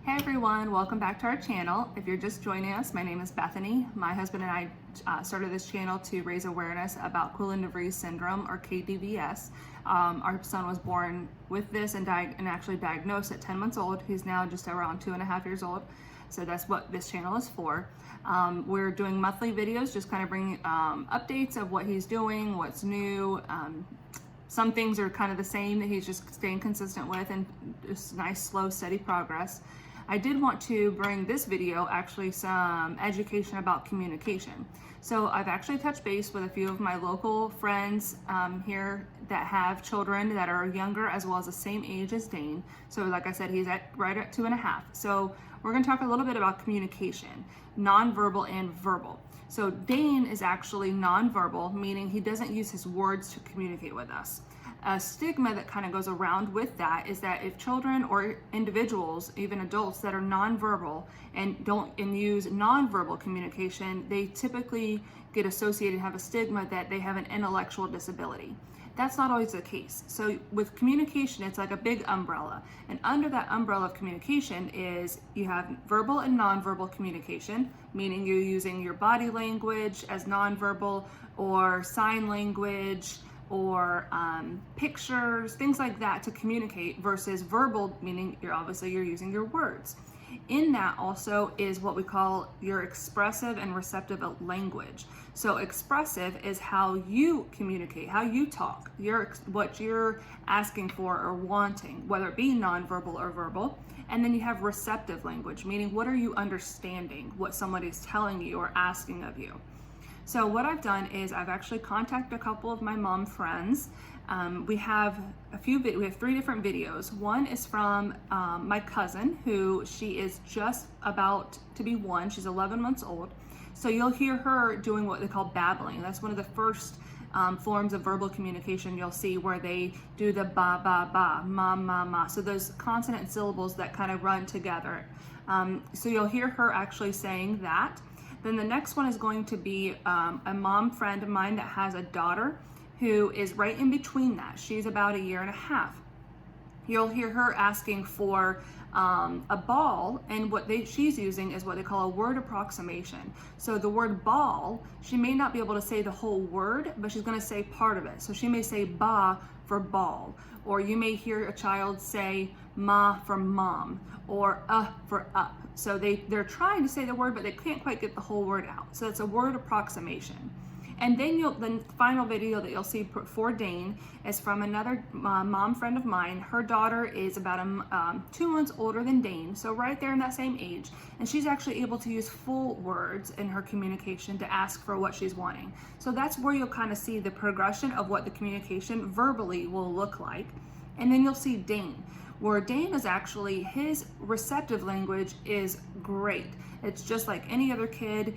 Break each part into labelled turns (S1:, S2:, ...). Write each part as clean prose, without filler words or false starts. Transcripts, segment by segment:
S1: Hey everyone, welcome back to our channel. If you're just joining us, my name is Bethany. My husband and I started this channel to raise awareness about Koolen-deVries syndrome, or KDVS. Our son was born with this and actually diagnosed at 10 months old. He's now just around 2.5 years old. So that's what this channel is for. We're doing monthly videos, just kind of bringing updates of what he's doing, what's new. Some things are kind of the same that he's just staying consistent with, and just nice, slow, steady progress. I did want to bring this video actually some education about communication. So I've actually touched base with a few of my local friends here that have children that are younger as well as the same age as Dane. So like I said, he's right at 2.5. So we're going to talk a little bit about communication, nonverbal and verbal. So Dane is actually nonverbal, meaning he doesn't use his words to communicate with us. A stigma that kind of goes around with that is that if children or individuals, even adults that are nonverbal and use nonverbal communication, they typically get associated and have a stigma that they have an intellectual disability. That's not always the case. So with communication, it's like a big umbrella. And under that umbrella of communication is you have verbal and nonverbal communication, meaning you're using your body language as nonverbal, or sign language, or pictures, things like that to communicate, versus verbal, meaning you're using your words. In that also is what we call your expressive and receptive language. So expressive is how you communicate, how you talk, what you're asking for or wanting, whether it be nonverbal or verbal. And then you have receptive language, meaning what are you understanding, what somebody's telling you or asking of you. So what I've done is I've actually contacted a couple of my mom friends. We have 3 different videos. One is from my cousin, who she is just about to be 1. She's 11 months old. So you'll hear her doing what they call babbling. That's one of the first forms of verbal communication you'll see, where they do the ba, ba, ba, ma, ma, ma. So those consonant syllables that kind of run together. So you'll hear her actually saying that. Then the next one is going to be a mom friend of mine that has a daughter who is right in between that. She's about 1.5 years. You'll hear her asking for a ball, and she's using is what they call a word approximation. So the word ball, she may not be able to say the whole word, but she's going to say part of it. So she may say ba for ball, or you may hear a child say ma for mom, or for up. So they're trying to say the word, but they can't quite get the whole word out. So it's a word approximation. And then the final video that you'll see for Dane is from another mom friend of mine. Her daughter is about 2 months older than Dane, so right there in that same age. And she's actually able to use full words in her communication to ask for what she's wanting. So that's where you'll kind of see the progression of what the communication verbally will look like. And then you'll see Dane, where Dane is actually, his receptive language is great. It's just like any other kid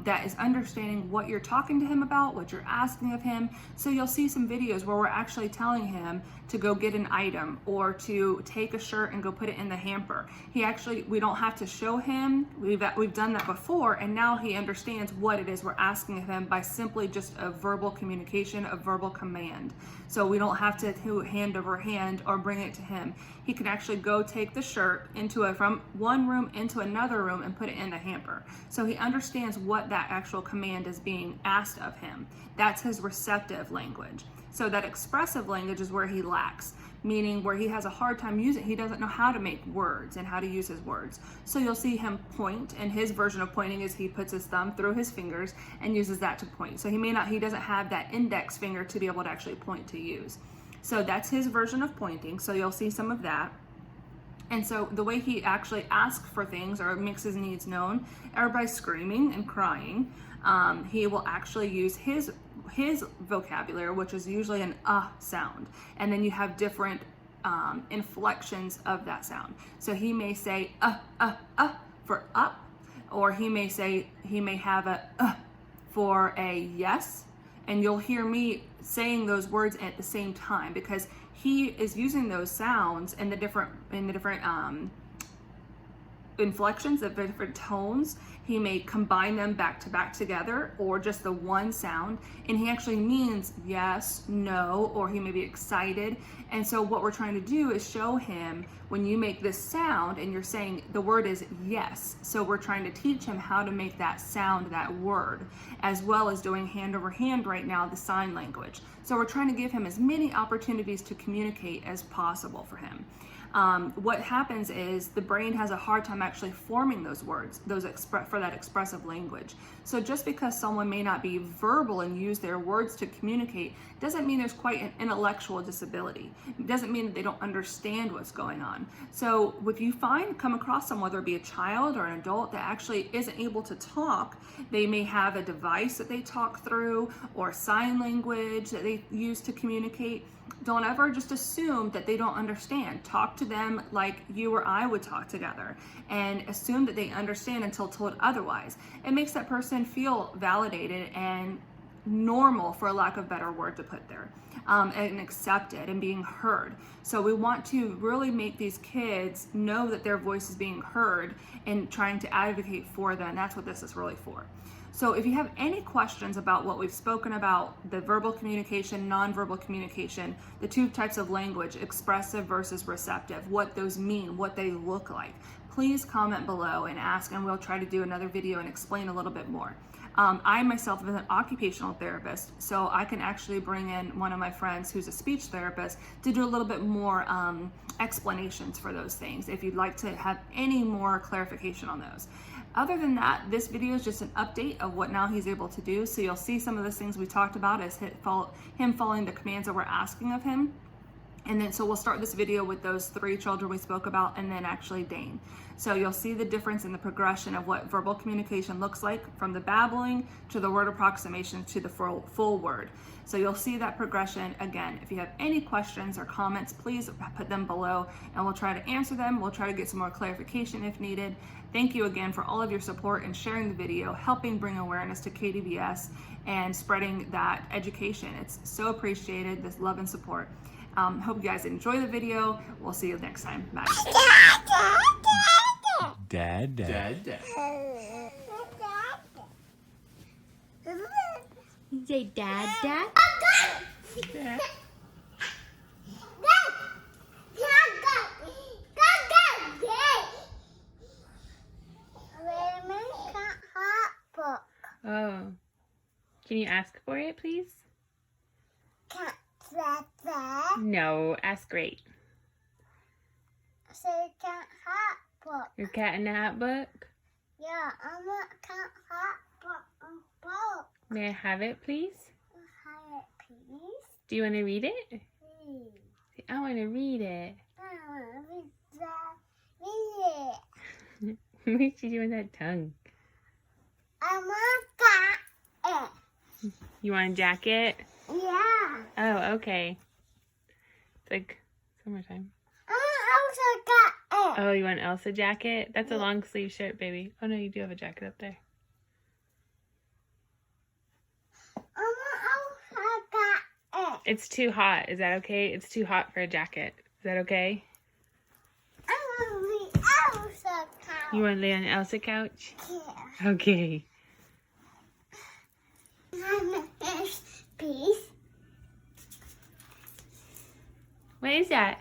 S1: that is understanding what you're talking to him about, what you're asking of him. So you'll see some videos where we're actually telling him to go get an item, or to take a shirt and go put it in the hamper. We don't have to show him. We've done that before, and now he understands what it is we're asking of him by simply just a verbal communication, a verbal command. So we don't have to do hand over hand or bring it to him. He can actually go take the shirt from one room into another room and put it in the hamper. So he understands what that actual command is being asked of him. That's his receptive language. So that expressive language is where he lacks, meaning where he has a hard time using. He doesn't know how to make words and how to use his words. So you'll see him point, and his version of pointing is he puts his thumb through his fingers and uses that to point. So he doesn't have that index finger to be able to actually point to use. So that's his version of pointing. So you'll see some of that. And so the way he actually asks for things or makes his needs known are by screaming and crying. He will actually use his vocabulary, which is usually an sound. And then you have different inflections of that sound. So he may say for up, or he may have a for a yes. And you'll hear me saying those words at the same time, because he is using those sounds in the different inflections, the different tones. He may combine them back to back together, or just the one sound, and he actually means yes, no, or he may be excited. And so what we're trying to do is show him, when you make this sound and you're saying the word is yes, so we're trying to teach him how to make that sound, that word, as well as doing hand over hand right now, the sign language. So we're trying to give him as many opportunities to communicate as possible for him. What happens is the brain has a hard time actually forming those words, for that expressive language. So just because someone may not be verbal and use their words to communicate doesn't mean there's quite an intellectual disability. It doesn't mean that they don't understand what's going on. So if you come across someone, whether it be a child or an adult, that actually isn't able to talk, they may have a device that they talk through or sign language that they use to communicate. Don't ever just assume that they don't understand. Talk to them like you or I would talk together, and assume that they understand until told otherwise. It makes that person feel validated and normal, for a lack of a better word to put there, and accepted and being heard. So we want to really make these kids know that their voice is being heard and trying to advocate for them. That's what this is really for. So if you have any questions about what we've spoken about, the verbal communication, nonverbal communication, the two types of language, expressive versus receptive, what those mean, what they look like, please comment below and ask, and we'll try to do another video and explain a little bit more. I myself am an occupational therapist, so I can actually bring in one of my friends who's a speech therapist to do a little bit more explanations for those things, if you'd like to have any more clarification on those. Other than that, this video is just an update of what now he's able to do. So you'll see some of those things we talked about as him following the commands that we're asking of him. And then, so we'll start this video with those 3 children we spoke about, and then actually Dane. So you'll see the difference in the progression of what verbal communication looks like, from the babbling to the word approximation to the full word. So you'll see that progression. Again, if you have any questions or comments, please put them below and we'll try to answer them. We'll try to get some more clarification if needed. Thank you again for all of your support and sharing the video, helping bring awareness to KDVS and spreading that education. It's so appreciated, this love and support. Hope you guys enjoy the video. We'll see you next time. Bye.
S2: Dad.
S3: You say dad?
S2: Dad.
S3: Oh. Can you ask for it, please? No, ask great. Your cat in the hat book?
S4: Yeah, I want cat hat book.
S3: May I have it, please?
S4: Have it, please.
S3: Do you want to read it?
S4: Please.
S3: I want to read it.
S4: I want to read it.
S3: What did you do with that tongue?
S4: I want that.
S3: You want a jacket?
S4: Yeah.
S3: Oh, okay. It's like summertime.
S4: I also got it.
S3: Oh, you want an Elsa jacket? That's a long sleeve shirt, baby. Oh no, you do have a jacket up there.
S4: I also got it.
S3: It's too hot. Is that okay? It's too hot for a jacket. Is that okay?
S4: I want the Elsa couch.
S3: You want to lay on the Elsa couch?
S4: Yeah.
S3: Okay.
S4: This piece.
S3: What is that?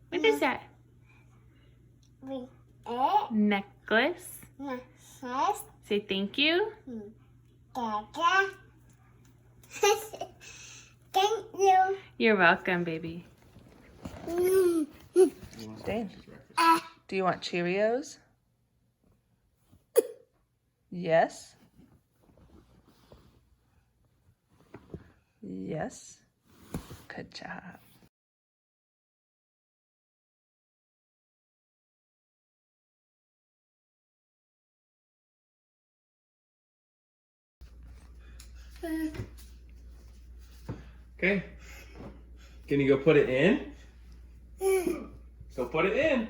S3: What is that?
S4: With it.
S3: Necklace.
S4: Yes.
S3: Say thank you.
S4: Dada. Thank you.
S3: You're welcome, baby.
S1: Dane, do you want Cheerios? Yes. Yes. Good job.
S2: Okay. Can you go put it in? Go put it in.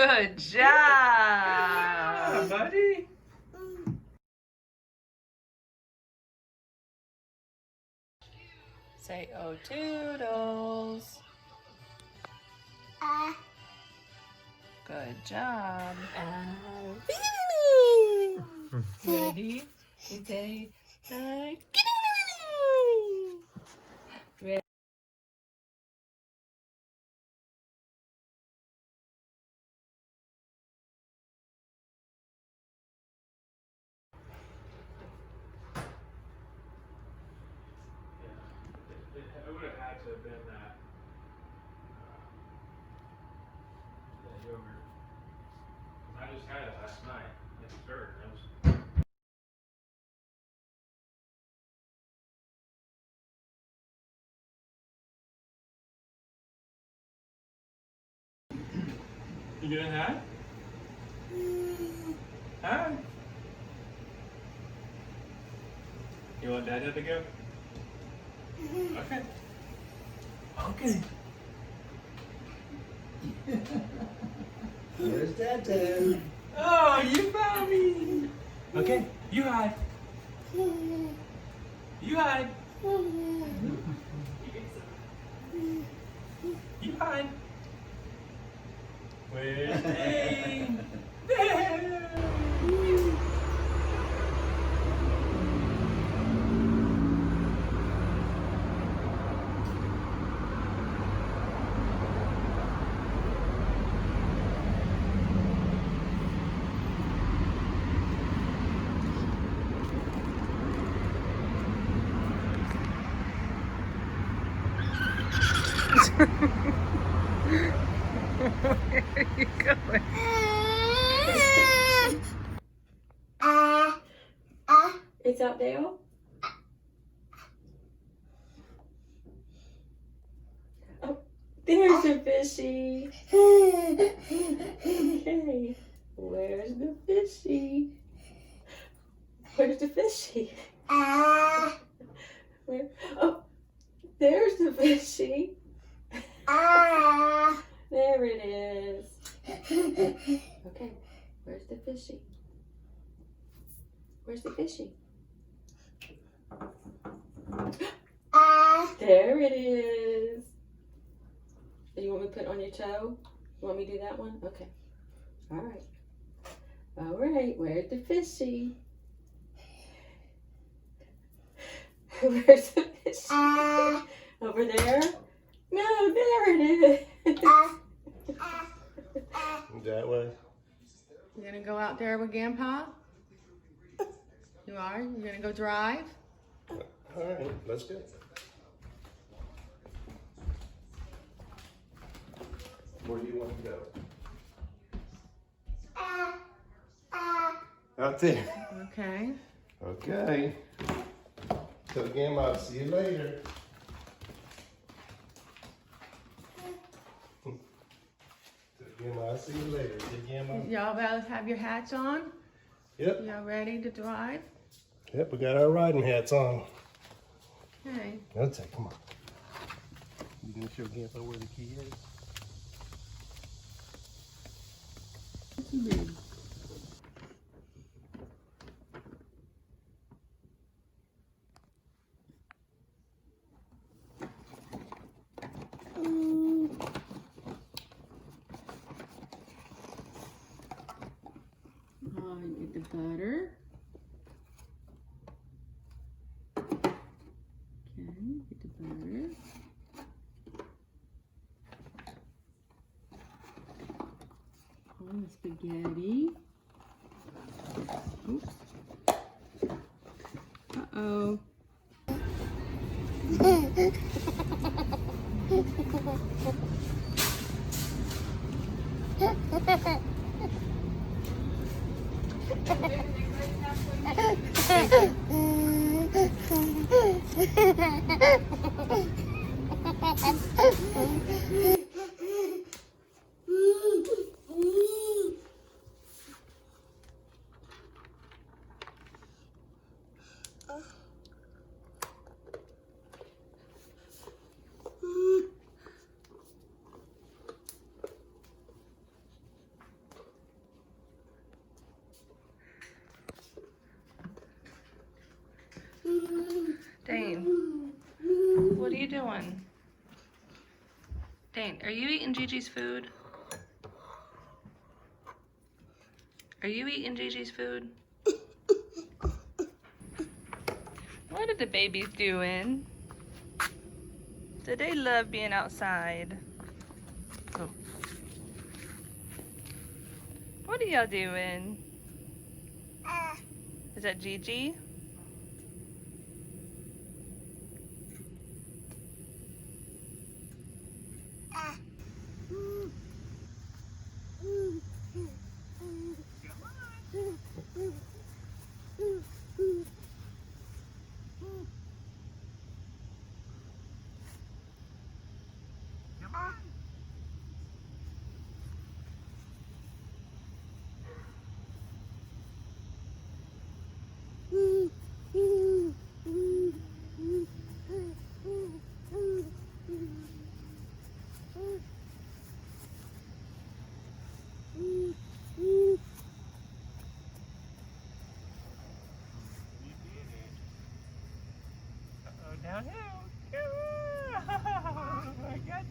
S3: Good job.
S2: Yeah, buddy.
S3: Say, oh, toodles. Good job. Ready? You say, ready?
S2: It would have had to have been that yogurt. I just had it last night. It's dessert. It was. You gonna have? Huh? You want Dad to go? Okay. Okay.
S5: Where's Dad?
S2: Oh, you found me. Okay, you hide. You hide. You hide. Where's Dave?
S3: Where are you going? It's out there. Oh, there's the fishy. Okay, where's the fishy? Where's the fishy? Where? Oh, there's the fishy. There it is. Okay, where's the fishy? Where's the fishy? There it is. You want me to put it on your toe? You want me to do that one? Okay. All right. All right, where's the fishy? Where's the fishy? Over there? No, there it is.
S5: That way.
S3: You gonna go out there with Grandpa? You are? You gonna go drive?
S5: All right, let's go. Where do you want to go? Out there.
S3: Okay.
S5: Okay. So again, I'll see you later. I'll see you later.
S3: Y'all both have your hats on?
S5: Yep.
S3: Y'all ready to drive?
S5: Yep, we got our riding hats on.
S3: Okay.
S5: Okay, come on. You gonna show Grandpa where the key is?
S3: Get the butter. Okay, get the butter. Oh, the spaghetti. Oops. Uh-oh.
S1: Dane, what are you doing? Dane, are you eating Gigi's food? Are you eating Gigi's food? What are the babies doing? Do they love being outside? Oh. What are y'all doing? Is that Gigi? Downhill. Oh my God.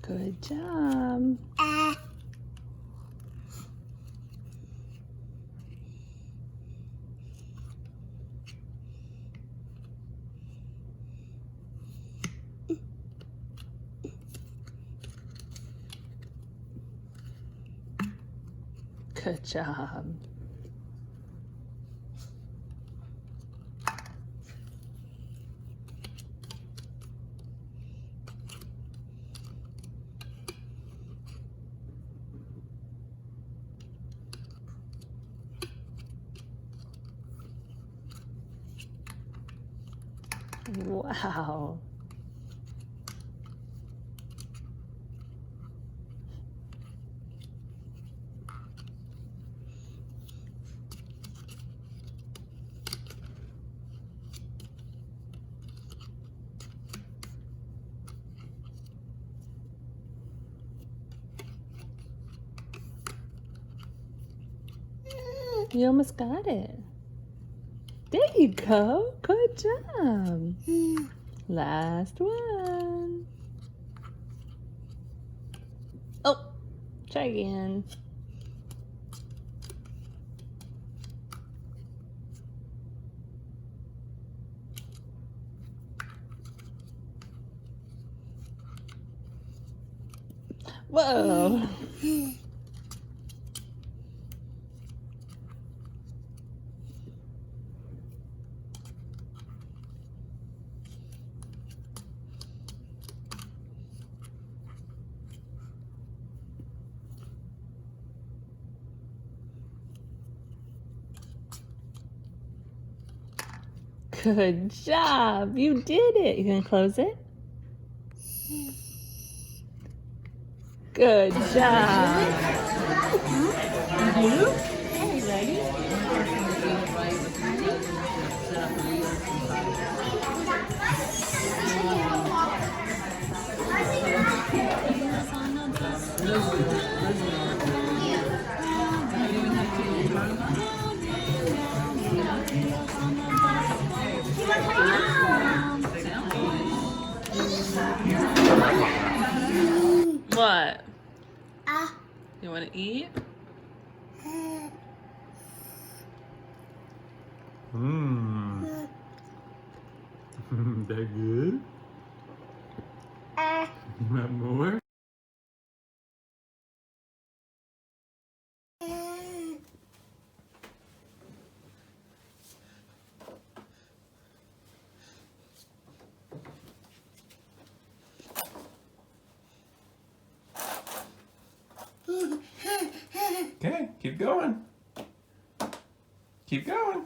S1: Good job. Good job. Wow. You almost got it. There you go. Good job. Last one. Oh, try again. Whoa. Good job. You did it. You gonna close it? Good job. What? You want to eat?
S2: That good? Not more? Okay, keep going. Keep going.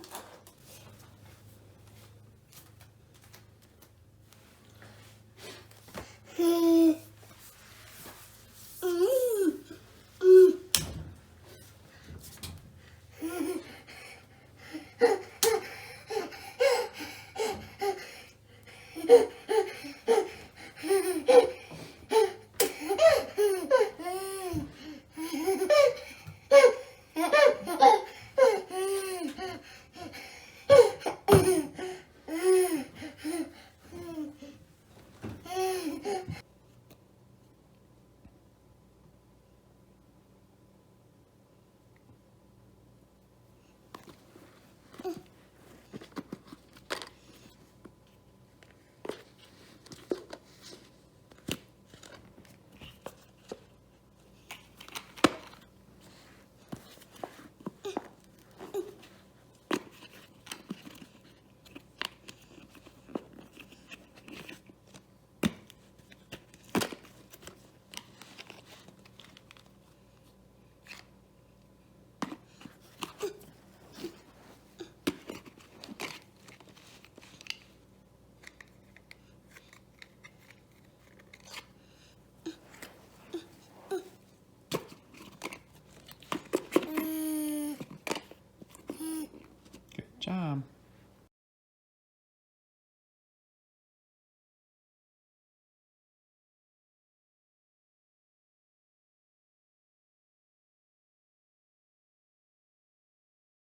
S6: job.